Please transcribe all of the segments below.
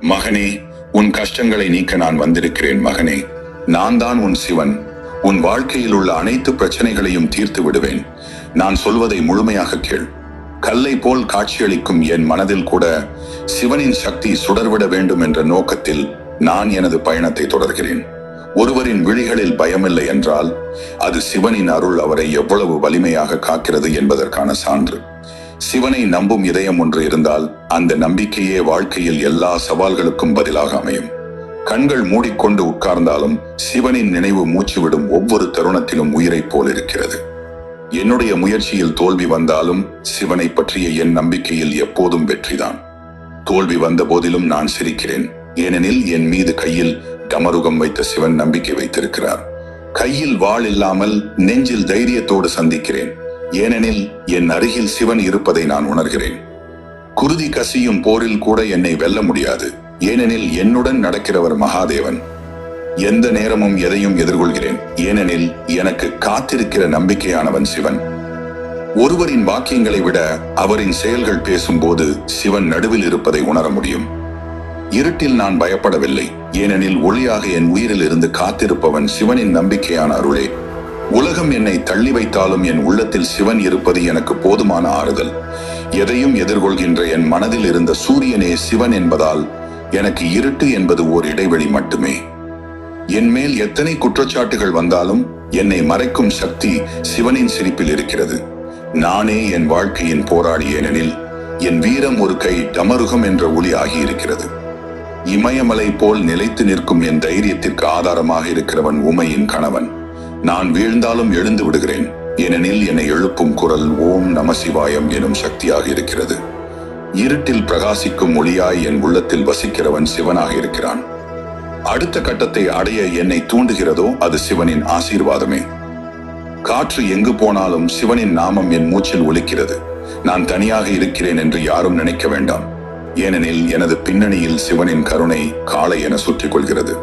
மகனே, உன் கஷ்டங்களை நீக்க நான் வந்திருக்கிறேன். மகனே, நான் தான் உன் சிவன். உன் வாழ்க்கையில் உள்ள அனைத்து பிரச்சனைகளையும் தீர்த்து விடுவேன். நான் சொல்வதை முழுமையாக கேள். கல்லை போல் காட்சியளிக்கும் என் மனதில் கூட சிவனின் சக்தி சுடர்விட வேண்டும் என்ற நோக்கத்தில் நான் எனது பயணத்தை தொடர்கிறேன். ஒருவரின் விழிகளில் பயமில்லை என்றால் அது சிவனின் அருள் அவரை எவ்வளவு வலிமையாக காக்கிறது என்பதற்கான சான்று. சிவனை நம்பும் இதயம் ஒன்று இருந்தால் அந்த நம்பிக்கையே வாழ்க்கையில் எல்லா சவால்களுக்கும் பதிலாக அமையும். கண்கள் மூடிக்கொண்டு உட்கார்ந்தாலும் சிவனின் நினைவு மூச்சுவிடும் ஒவ்வொரு தருணத்திலும் உயிரை போல் இருக்கிறது. என்னுடைய முயற்சியில் தோல்வி வந்தாலும் சிவனை பற்றிய என் நம்பிக்கையில் எப்போதும் வெற்றிதான். தோல்வி வந்த போதிலும் நான் சிரிக்கிறேன். ஏனெனில் என் மீது கையில் டமருகம் வைத்த சிவன் நம்பிக்கை வைத்திருக்கிறார். கையில் வாள் இல்லாமல் நெஞ்சில் தைரியத்தோடு சந்திக்கிறேன். ஏனெனில் என் அருகில் சிவன் இருப்பதை நான் உணர்கிறேன். குருதி கசியும் போரில் கூட என்னை வெல்ல முடியாது. ஏனெனில் என்னுடன் நடக்கிறவர் மகாதேவன். எந்த நேரமும் எதையும் எதிர்கொள்கிறேன். ஏனெனில் எனக்கு காத்திருக்கிற நம்பிக்கையானவன் சிவன். ஒருவரின் வாக்கியங்களை விட அவரின் செயல்கள் பேசும்போது சிவன் நடுவில் இருப்பதை உணர முடியும். இருட்டில் நான் பயப்படவில்லை. ஏனெனில் ஒளியாக என் உயிரில் இருந்து காத்திருப்பவன் சிவனின் நம்பிக்கையான அருளே. உலகம் என்னை தள்ளி வைத்தாலும் என் உள்ளத்தில் சிவன் இருப்பது எனக்கு போதுமான ஆறுதல். எதையும் எதிர்கொள்கின்ற என் மனதில் இருந்த சூரியனே சிவன் என்பதால் எனக்கு இருட்டு என்பது ஓர் இடைவெளி மட்டுமே. என் மேல் எத்தனை குற்றச்சாட்டுகள் வந்தாலும் என்னை மறைக்கும் சக்தி சிவனின் சிரிப்பில் இருக்கிறது. நானே என் வாழ்க்கையின் போராடி. ஏனெனில் என் வீரம் ஒரு கை டமருகம் என்ற ஒளி ஆகியிருக்கிறது. இமயமலை போல் நிலைத்து நிற்கும் என் தைரியத்திற்கு ஆதாரமாக இருக்கிறவன் உமையின் கணவன். நான் வீழ்ந்தாலும் எழுந்து விடுகிறேன். ஏனெனில் என்னை எழுப்பும் குரல் ஓம் நம சிவாயம் எனும் சக்தியாக இருக்கிறது. இருட்டில் பிரகாசிக்கும் ஒளியாய் என் உள்ளத்தில் வசிக்கிறவன் சிவனாக இருக்கிறான். அடுத்த கட்டத்தை அடைய என்னை தூண்டுகிறதோ அது சிவனின் ஆசீர்வாதமே. காற்று எங்கு போனாலும் சிவனின் நாமம் என் மூச்சில் ஒலிக்கிறது. நான் தனியாக இருக்கிறேன் என்று யாரும் நினைக்க வேண்டாம். ஏனெனில் எனது பின்னணியில் சிவனின் கருணை காளை என சுற்றிக் கொள்கிறது.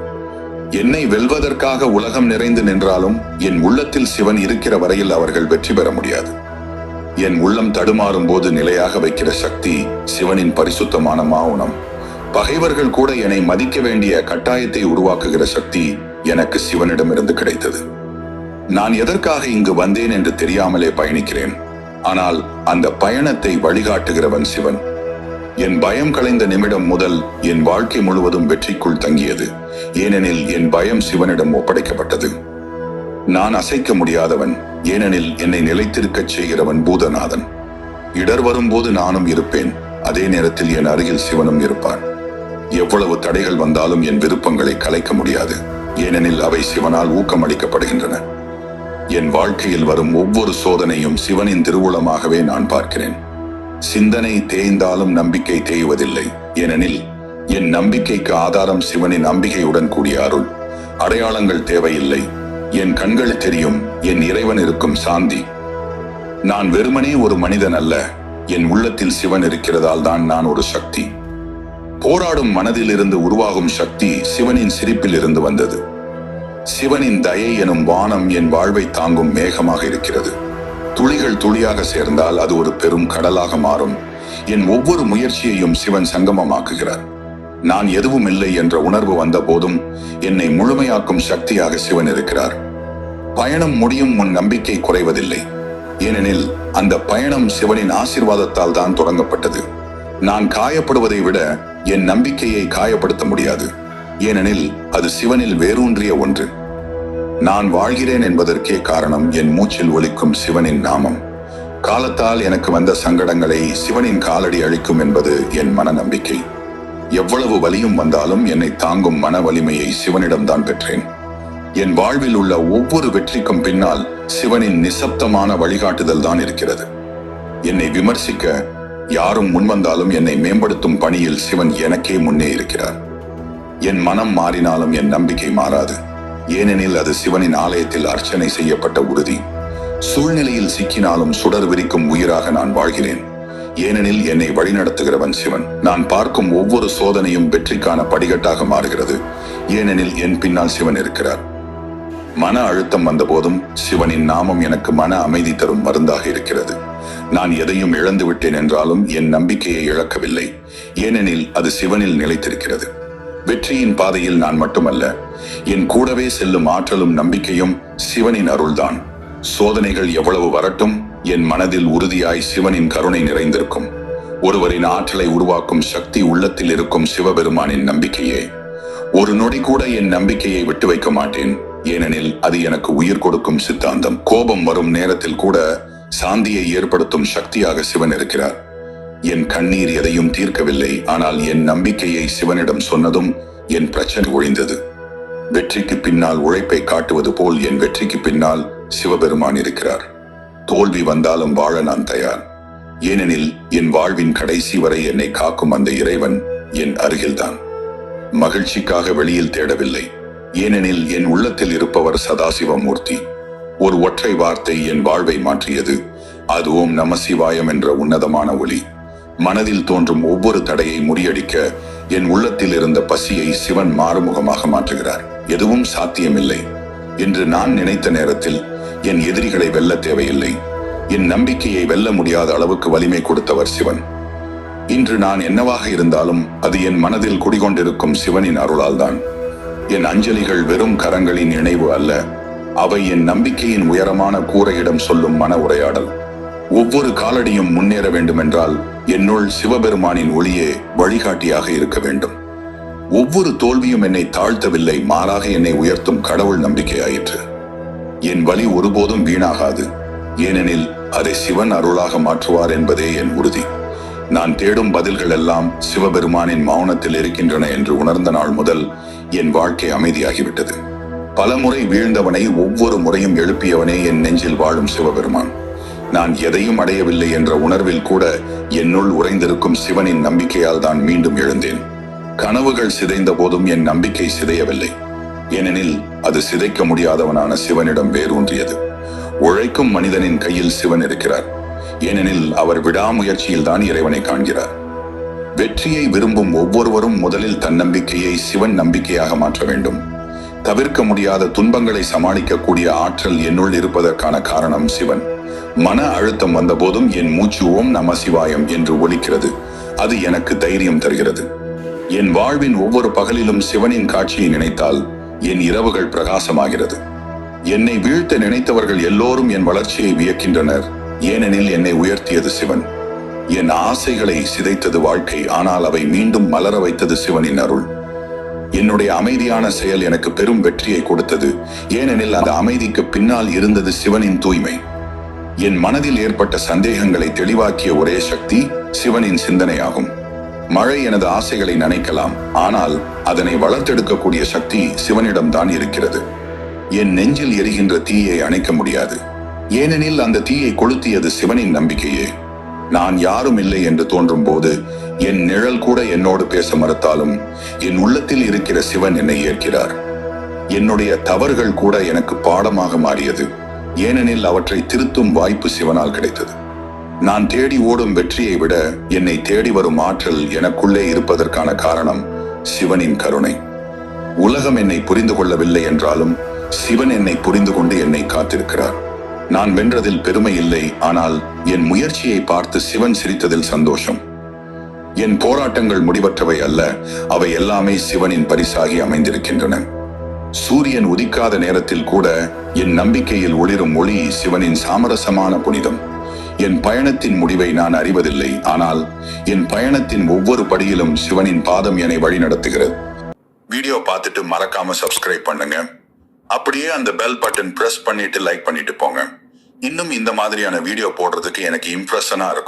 என்னை வெல்வதற்காக உலகம் நிறைந்து நின்றாலும் என் உள்ளத்தில் சிவன் இருக்கிற வரையில் அவர்கள் வெற்றி பெற முடியாது. என் உள்ளம் தடுமாறும் போது நிலையாக வைக்கிற சக்தி சிவனின் பரிசுத்தமான மௌனம். பகைவர்கள் கூட என்னை மதிக்க வேண்டிய கட்டாயத்தை உருவாக்குகிற சக்தி எனக்கு சிவனிடமிருந்து கிடைத்தது. நான் எதற்காக இங்கு வந்தேன் என்று தெரியாமலே பயணிக்கிறேன். ஆனால் அந்த பயணத்தை வழிகாட்டுகிறவன் சிவன். என் பயம் களைந்த நிமிடம் முதல் என் வாழ்க்கை முழுவதும் வெற்றிக்குள் தங்கியது. ஏனெனில் என் பயம் சிவனிடம் ஒப்படைக்கப்பட்டது. நான் அசைக்க முடியாதவன். ஏனெனில் என்னை நிலைத்திருக்கச் செய்கிறவன் பூதநாதன். இடர் வரும்போது நானும் இருப்பேன். அதே நேரத்தில் என் அருகில் சிவனும் இருப்பான். எவ்வளவு தடைகள் வந்தாலும் என் விருப்பங்களை கலைக்க முடியாது. ஏனெனில் அவை சிவனால் ஊக்கமளிக்கப்படுகின்றன. என் வாழ்க்கையில் வரும் ஒவ்வொரு சோதனையும் சிவனின் திருவுளமாகவே நான் பார்க்கிறேன். சிந்தனை தேய்ந்தாலும் நம்பிக்கை தேய்வதில்லை. ஏனெனில் என் நம்பிக்கைக்கு ஆதாரம் சிவனின் நம்பிக்கையுடன் கூடிய அருள். அடையாளங்கள் தேவையில்லை. என் கண்கள் தெரியும் என் இறைவன் இருக்கும் சாந்தி. நான் வெறுமனே ஒரு மனிதன் அல்ல. என் உள்ளத்தில் சிவன் இருக்கிறதால் தான் நான் ஒரு சக்தி. போராடும் மனதில் இருந்து உருவாகும் சக்தி சிவனின் சிரிப்பில் இருந்து வந்தது. சிவனின் தயை எனும் வானம் என் வாழ்வை தாங்கும் மேகமாக இருக்கிறது. துளிகள் துளியாக சேர்ந்தால் அது ஒரு பெரும் கடலாக மாறும். என் ஒவ்வொரு முயற்சியையும் சிவன் சங்கமமாக்குகிறார். நான் எதுவும் இல்லை என்ற உணர்வு வந்த போதும் என்னை முழுமையாக்கும் சக்தியாக சிவன் இருக்கிறார். பயணம் முடியும் முன் நம்பிக்கை குறைவதில்லை. ஏனெனில் அந்த பயணம் சிவனின் ஆசீர்வாதத்தால் தான் தொடங்கப்பட்டது. நான் காயப்படுவதை விட என் நம்பிக்கையை காயப்படுத்த முடியாது. ஏனெனில் அது சிவனில் வேரூன்றிய ஒன்று. நான் வாழ்கிறேன் என்பதற்கே காரணம் என் மூச்சில் ஒலிக்கும் சிவனின் நாமம். காலத்தால் எனக்கு வந்த சங்கடங்களை சிவனின் காலடி அழிக்கும் என்பது என் மன நம்பிக்கை. எவ்வளவு வலியும் வந்தாலும் என்னை தாங்கும் மன வலிமையை சிவனிடம்தான் பெற்றேன். என் வாழ்வில் உள்ள ஒவ்வொரு வெற்றிக்கும் பின்னால் சிவனின் நிசப்தமான வழிகாட்டுதல் தான் இருக்கிறது. என்னை விமர்சிக்க யாரும் முன்வந்தாலும் என்னை மேம்படுத்தும் பணியில் சிவன் எனக்கே முன்னே இருக்கிறார். என் மனம் மாறினாலும் என் நம்பிக்கை மாறாது. ஏனெனில் அது சிவனின் ஆலயத்தில் அர்ச்சனை செய்யப்பட்ட உறுதி. சூழ்நிலையில் சிக்கினாலும் சுடர் விரிக்கும் உயிராக நான் வாழ்கிறேன். ஏனெனில் என்னை வழிநடத்துகிறவன் சிவன். நான் பார்க்கும் ஒவ்வொரு சோதனையும் வெற்றிக்கான படிக்கட்டாக மாறுகிறது. ஏனெனில் என் பின்னால் சிவன் இருக்கிறார். மன அழுத்தம் வந்த போதும் சிவனின் நாமம் எனக்கு மன அமைதி தரும் மருந்தாக இருக்கிறது. நான் எதையும் இழந்து விட்டேன் என்றாலும் என் நம்பிக்கையை இழக்கவில்லை. ஏனெனில் அது சிவனில் நிலைத்திருக்கிறது. வெற்றியின் பாதையில் நான் மட்டுமல்ல, என் கூடவே செல்லும் ஆற்றலும் நம்பிக்கையும் சிவனின் அருள்தான். சோதனைகள் எவ்வளவு வரட்டும், என் மனதில் உறுதியாய் சிவனின் கருணை நிறைந்திருக்கும். ஒருவரின் ஆற்றலை உருவாக்கும் சக்தி உள்ளத்தில் இருக்கும் சிவபெருமானின் நம்பிக்கையே. ஒரு நொடி கூட என் நம்பிக்கையை விட்டு வைக்க மாட்டேன். ஏனெனில் அது எனக்கு உயிர் கொடுக்கும் சித்தாந்தம். கோபம் வரும் நேரத்தில் கூட சாந்தியை ஏற்படுத்தும் சக்தியாக சிவன் இருக்கிறார். என் கண்ணீர் எதையும் தீர்க்கவில்லை, ஆனால் என் நம்பிக்கையை சிவனிடம் சொன்னதும் என் பிரச்சனை ஒழிந்தது. வெற்றிக்கு பின்னால் உழைப்பை காட்டுவது போல் என் வெற்றிக்கு பின்னால் சிவபெருமான் இருக்கிறார். தோல்வி வந்தாலும் வாழ நான் தயார். ஏனெனில் என் வாழ்வின் கடைசி வரை என்னை காக்கும் அந்த இறைவன் என் அருகில்தான். மகிழ்ச்சிக்காக வெளியில் தேடவில்லை. ஏனெனில் என் உள்ளத்தில் இருப்பவர் சதாசிவமூர்த்தி. ஒரு ஒற்றை வார்த்தை என் வாழ்வை மாற்றியது. அதுவும் நமசிவாயம் என்ற உன்னதமான ஒளி. மனதில் தோன்றும் ஒவ்வொரு தடையை முறியடிக்க என் உள்ளத்தில் இருந்த பசியை சிவன் மாறுமுகமாக மாற்றுகிறார். எதுவும் சாத்தியமில்லை என்று நான் நினைத்த நேரத்தில் என் எதிரிகளை வெல்ல தேவையில்லை. என் நம்பிக்கையை வெல்ல முடியாத அளவுக்கு வலிமை கொடுத்தவர் சிவன். இன்று நான் என்னவாக இருந்தாலும் அது என் மனதில் குடிகொண்டிருக்கும் சிவனின் அருளால் தான். என் அஞ்சலிகள் வெறும் கரங்களின் இணைவு அல்ல, அவை என் நம்பிக்கையின் உயரமான கூரையிடம் சொல்லும் மன உரையாடல். ஒவ்வொரு காலடியும் முன்னேற வேண்டுமென்றால் என்னுள் சிவபெருமானின் ஒளியே வழிகாட்டியாக இருக்க வேண்டும். ஒவ்வொரு தோல்வியும் என்னை தாழ்த்தவில்லை, மாறாக என்னை உயர்த்தும் கடவுள் நம்பிக்கையாயிற்று. என் வலி ஒருபோதும் வீணாகாது. ஏனெனில் அதை சிவன் அருளாக மாற்றுவார் என்பதே என் உறுதி. நான் தேடும் பதில்கள் எல்லாம் சிவபெருமானின் மௌனத்தில் இருக்கின்றன என்று உணர்ந்த நாள் முதல் என் வாழ்க்கை அமைதியாகிவிட்டது. பலமுறை வீழ்ந்தவனை ஒவ்வொரு முறையும் எழுப்பியவனே என் நெஞ்சில் வாழும் சிவபெருமான். நான் எதையும் அடையவில்லை என்ற உணர்வில் கூட என்னுள் உறைந்திருக்கும் சிவனின் நம்பிக்கையால் தான் மீண்டும் எழுந்தேன். கனவுகள் சிதைந்த போதும் என் நம்பிக்கை சிதையவில்லை. ஏனெனில் அது சிதைக்க முடியாதவனான சிவனிடம் வேரூன்றியது. உழைக்கும் மனிதனின் கையில் சிவன் இருக்கிறார். ஏனெனில் அவர் விடாமுயற்சியில் தான் இறைவனை காண்கிறார். வெற்றியை விரும்பும் ஒவ்வொருவரும் முதலில் தன்னம்பிக்கையை சிவன் நம்பிக்கையாக மாற்ற வேண்டும். தவிர்க்க முடியாத துன்பங்களை சமாளிக்கக்கூடிய ஆற்றல் என்னுள் இருப்பதற்கான காரணம் சிவன். மன அழுத்தம் வந்த போதும் என் மூச்சு ஓம் நமசிவாயம் என்று ஒலிக்கிறது. அது எனக்கு தைரியம் தருகிறது. என் வாழ்வின் ஒவ்வொரு பகலிலும் சிவனின் காட்சியை நினைத்தால் என் இரவுகள் பிரகாசமாகிறது. என்னை வீழ்த்த நினைத்தவர்கள் எல்லோரும் என் வளர்ச்சியை வியக்கின்றனர். ஏனெனில் என்னை உயர்த்தியது சிவன். என் ஆசைகளை சிதைத்தது வாழ்க்கை, ஆனால் அவை மீண்டும் மலர வைத்தது சிவனின் அருள். என்னுடைய அமைதியான செயல் எனக்கு பெரும் வெற்றியை கொடுத்தது. ஏனெனில் அந்த அமைதிக்கு பின்னால் இருந்தது சிவனின் தூய்மை. என் மனதில் ஏற்பட்ட சந்தேகங்களை தெளிவாக்கிய ஒரே சக்தி சிவனின் சிந்தனையாகும். மழை எனது ஆசைகளை நனைக்கலாம், ஆனால் அதனை வளர்த்தெடுக்கக்கூடிய சக்தி சிவனிடம்தான் இருக்கிறது. என் நெஞ்சில் எரிகின்ற தீயை அணைக்க முடியாது. ஏனெனில் அந்த தீயை கொளுத்தியது சிவனின் நம்பிக்கையே. நான் யாரும் இல்லை என்று தோன்றும் போது என் நிழல் கூட என்னோடு பேச மறுத்தாலும் என் உள்ளத்தில் இருக்கிற சிவன் என்னை ஏற்கிறார். என்னுடைய தவறுகள் கூட எனக்கு பாடமாக மாறியது. ஏனெனில் அவற்றை திருத்தும் வாய்ப்பு சிவனால் கிடைத்தது. நான் தேடி ஓடும் வெற்றியை விட என்னை தேடி வரும் ஆற்றல் எனக்குள்ளே இருப்பதற்கான காரணம் சிவனின் கருணை. உலகம் என்னை புரிந்து கொள்ளவில்லை என்றாலும் சிவன் என்னை புரிந்து கொண்டு என்னை காத்திருக்கிறார். நான் வென்றதில் பெருமை இல்லை, ஆனால் என் முயற்சியை பார்த்து சிவன் சிரித்ததில் சந்தோஷம். என் போராட்டங்கள் முடிவற்றவை அல்ல, அவை எல்லாமே சிவனின் பரிசாகி அமைந்திருக்கின்றன. சூரியன் உதிக்காத நேரத்தில் கூட என் நம்பிக்கையில் ஒளிரும் ஒளி சிவனின் சாமரசமான புனிதம். என் பயணத்தின் முடிவை நான் அறிவதில்லை, ஆனால் என் பயணத்தின் ஒவ்வொரு படியிலும் சிவனின் பாதம் என்னை வழி நடத்துகிறது. வீடியோ பார்த்துட்டு மறக்காம சப்ஸ்கிரைப் பண்ணுங்க. அப்படியே அந்த பெல் பட்டன் பிரஸ் பண்ணிட்டு லைக் பண்ணிட்டு போங்க. இன்னும் இந்த மாதிரியான வீடியோ போடுறதுக்கு எனக்கு இம்ப்ரெஷனா இருக்கும்.